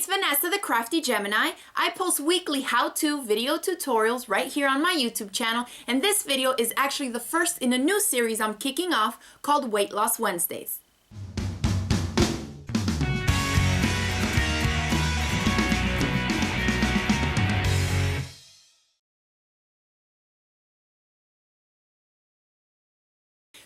it's Vanessa the Crafty Gemini. I post weekly how-to video tutorials right here on my YouTube channel, and this video is actually the first in a new series I'm kicking off called Weight Loss Wednesdays.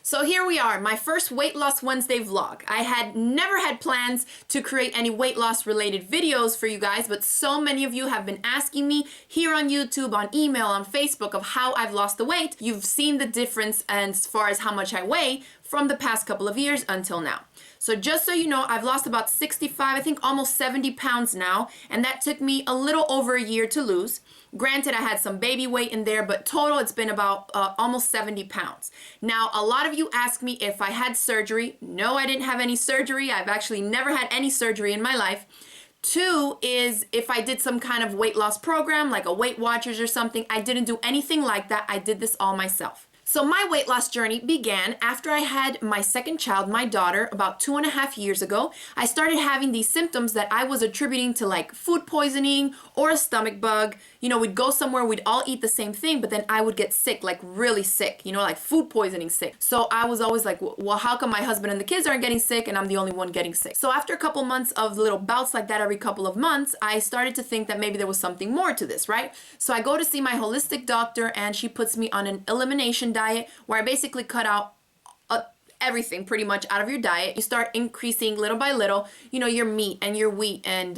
So here we are, my first Weight Loss Wednesday vlog. I had never had plans to create any weight loss related videos for you guys, but so many of you have been asking me here on YouTube, on email, on Facebook of how I've lost the weight. You've seen the difference as far as how much I weigh from the past couple of years until now. So just so you know, I've lost about 65, I think almost 70 pounds now, and that took me a little over a year to lose. Granted, I had some baby weight in there, but total it's been about almost 70 pounds. Now, a lot of you ask me if I had surgery. No, I didn't have any surgery. I've actually never had any surgery in my life. Two is if I did some kind of weight loss program, like a Weight Watchers or something. I didn't do anything like that. I did this all myself. So my weight loss journey began after I had my second child, my daughter, about 2.5 years ago. I started having these symptoms that I was attributing to like food poisoning or a stomach bug. You know, we'd go somewhere, we'd all eat the same thing, but then I would get sick, like really sick, you know, like food poisoning sick. So I was always like, well, how come my husband and the kids aren't getting sick and I'm the only one getting sick? So after a couple months of little bouts like that every couple of months, I started to think that maybe there was something more to this, right? So I go to see my holistic doctor and she puts me on an elimination diet where I basically cut out everything pretty much out of your diet. You start increasing little by little, you know, your meat and your wheat and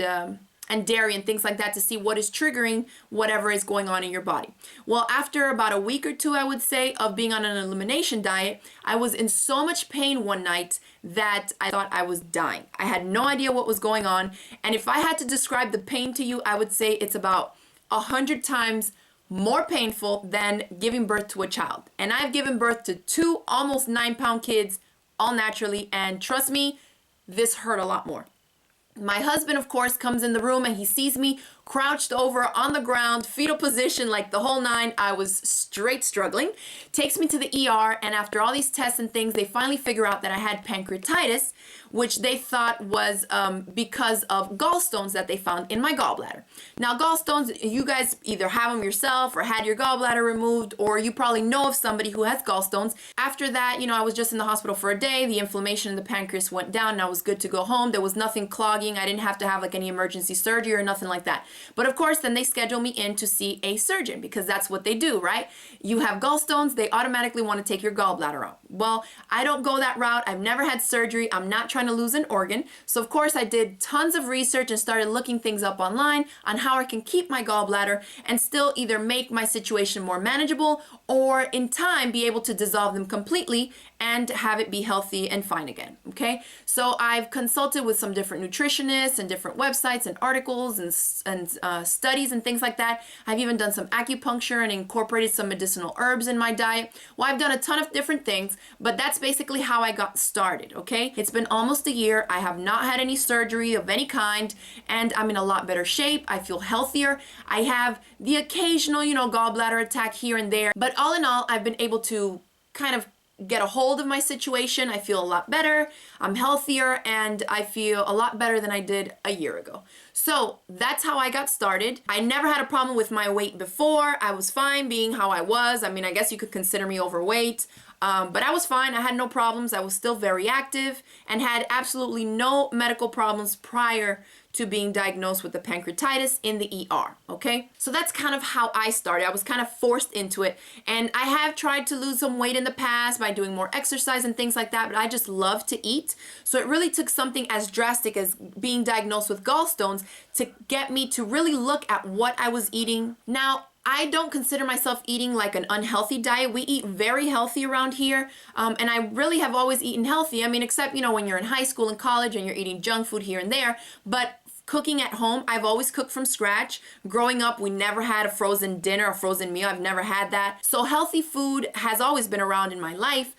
dairy and things like that to see what is triggering whatever is going on in your body. Well, after about a week or two, I would say, of being on an elimination diet, I was in so much pain one night that I thought I was dying. I had no idea what was going on. And if I had to describe the pain to you, I would say it's about 100 times more painful than giving birth to a child. And I've given birth to 2 almost 9-pound kids all naturally, and trust me, this hurt a lot more. My husband, of course, comes in the room and he sees me crouched over on the ground, fetal position, like the whole nine. I was straight struggling. Takes me to the ER, and after all these tests and things, they finally figure out that I had pancreatitis, which they thought was because of gallstones that they found in my gallbladder. Now, gallstones, you guys either have them yourself or had your gallbladder removed, or you probably know of somebody who has gallstones. After that, you know, I was just in the hospital for a day. The inflammation in the pancreas went down and I was good to go home. There was nothing clogging. I didn't have to have like any emergency surgery or nothing like that. But of course, then they schedule me in to see a surgeon because that's what they do, right? You have gallstones, they automatically want to take your gallbladder out. Well, I don't go that route. I've never had surgery. I'm not trying to lose an organ. So of course, I did tons of research and started looking things up online on how I can keep my gallbladder and still either make my situation more manageable or in time be able to dissolve them completely and have it be healthy and fine again, okay? So I've consulted with some different nutritionists and different websites and articles and studies and things like that. I've even done some acupuncture and incorporated some medicinal herbs in my diet. Well, I've done a ton of different things, but that's basically how I got started, okay? It's been almost a year. I have not had any surgery of any kind, and I'm in a lot better shape. I feel healthier. I have the occasional, you know, gallbladder attack here and there, but all in all, I've been able to kind of get a hold of my situation. I feel a lot better, I'm healthier, and I feel a lot better than I did a year ago. So that's how I got started. I never had a problem with my weight before. I was fine being how I was. I mean, I guess you could consider me overweight, but I was fine. I had no problems. I was still very active and had absolutely no medical problems prior to being diagnosed with the pancreatitis in the ER, okay? So that's kind of how I started. I was kind of forced into it, and I have tried to lose some weight in the past by doing more exercise and things like that, but I just love to eat. So it really took something as drastic as being diagnosed with gallstones to get me to really look at what I was eating. Now, I don't consider myself eating like an unhealthy diet. We eat very healthy around here, and I really have always eaten healthy. I mean, except, you know, when you're in high school and college and you're eating junk food here and there, but cooking at home, I've always cooked from scratch. Growing up, we never had a frozen dinner, a frozen meal. I've never had that. So healthy food has always been around in my life.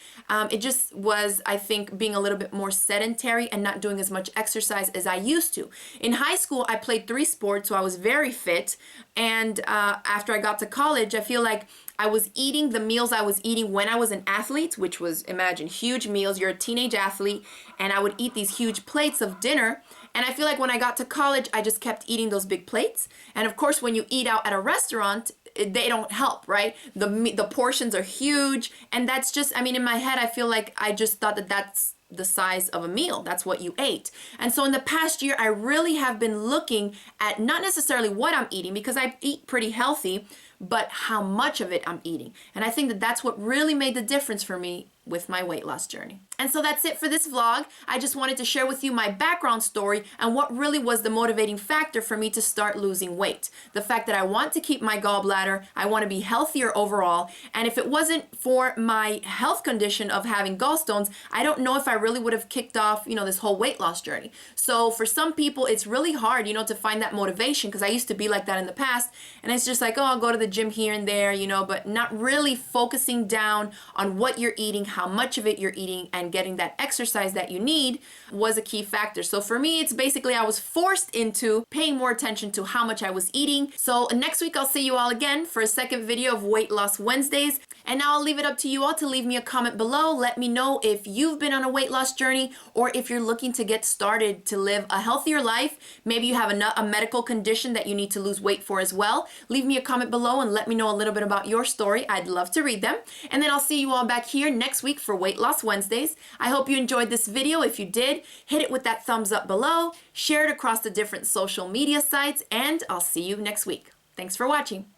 It just was, I think, being a little bit more sedentary and not doing as much exercise as I used to. In high school, I played 3 sports, so I was very fit. And after I got to college, I feel like I was eating the meals I was eating when I was an athlete, which was, imagine, huge meals. You're a teenage athlete, and I would eat these huge plates of dinner. And I feel like when I got to college, I just kept eating those big plates. And of course, when you eat out at a restaurant, they don't help, right? The portions are huge. And that's just, I mean, in my head, I feel like I just thought that that's the size of a meal. That's what you ate. And so in the past year, I really have been looking at not necessarily what I'm eating, because I eat pretty healthy, but how much of it I'm eating. And I think that that's what really made the difference for me with my weight loss journey. And so that's it for this vlog. I just wanted to share with you my background story and what really was the motivating factor for me to start losing weight. The fact that I want to keep my gallbladder, I want to be healthier overall, and if it wasn't for my health condition of having gallstones, I don't know if I really would have kicked off, this whole weight loss journey. So for some people, it's really hard, to find that motivation, because I used to be like that in the past, and it's just like, oh, I'll go to the gym here and there, but not really focusing down on what you're eating, how much of it you're eating, and getting that exercise that you need was a key factor. So for me, it's basically I was forced into paying more attention to how much I was eating. So next week, I'll see you all again for a second video of Weight Loss Wednesdays. And now I'll leave it up to you all to leave me a comment below. Let me know if you've been on a weight loss journey, or if you're looking to get started to live a healthier life. Maybe you have a medical condition that you need to lose weight for as well. Leave me a comment below and let me know a little bit about your story. I'd love to read them. And then I'll see you all back here next week for Weight Loss Wednesdays. I hope you enjoyed this video. If you did, hit it with that thumbs up below, share it across the different social media sites, and I'll see you next week. Thanks for watching.